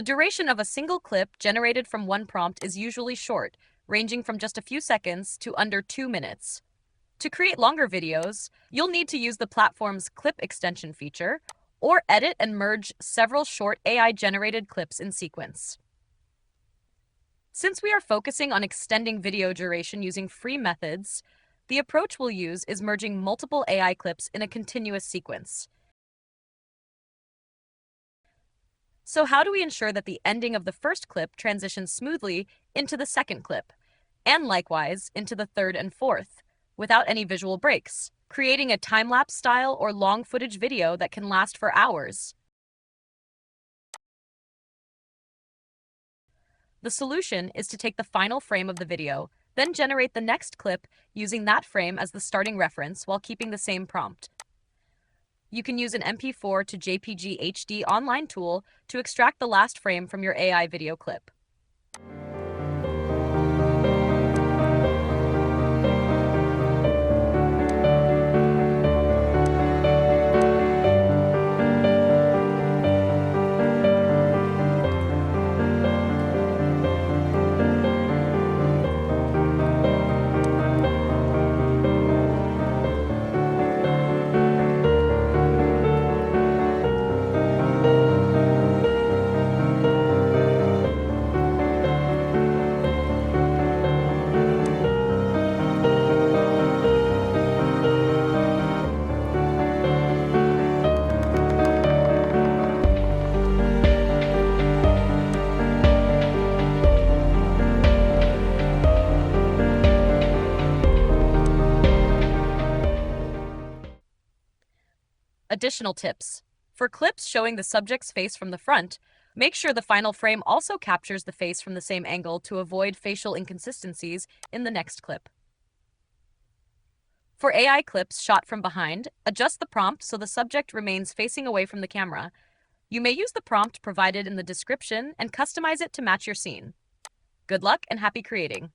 duration of a single clip generated from one prompt is usually short, ranging from just a few seconds to under 2 minutes. To create longer videos, you'll need to use the platform's clip extension feature or edit and merge several short AI-generated clips in sequence. Since we are focusing on extending video duration using free methods, the approach we'll use is merging multiple AI clips in a continuous sequence. So how do we ensure that the ending of the first clip transitions smoothly into the second clip, and likewise into the third and fourth, without any visual breaks, creating a time-lapse style or long footage video that can last for hours? The solution is to take the final frame of the video, then generate the next clip using that frame as the starting reference while keeping the same prompt. You can use an MP4 to JPG HD online tool to extract the last frame from your AI video clip. Additional tips. For clips showing the subject's face from the front, make sure the final frame also captures the face from the same angle to avoid facial inconsistencies in the next clip. For AI clips shot from behind, adjust the prompt so the subject remains facing away from the camera. You may use the prompt provided in the description and customize it to match your scene. Good luck and happy creating!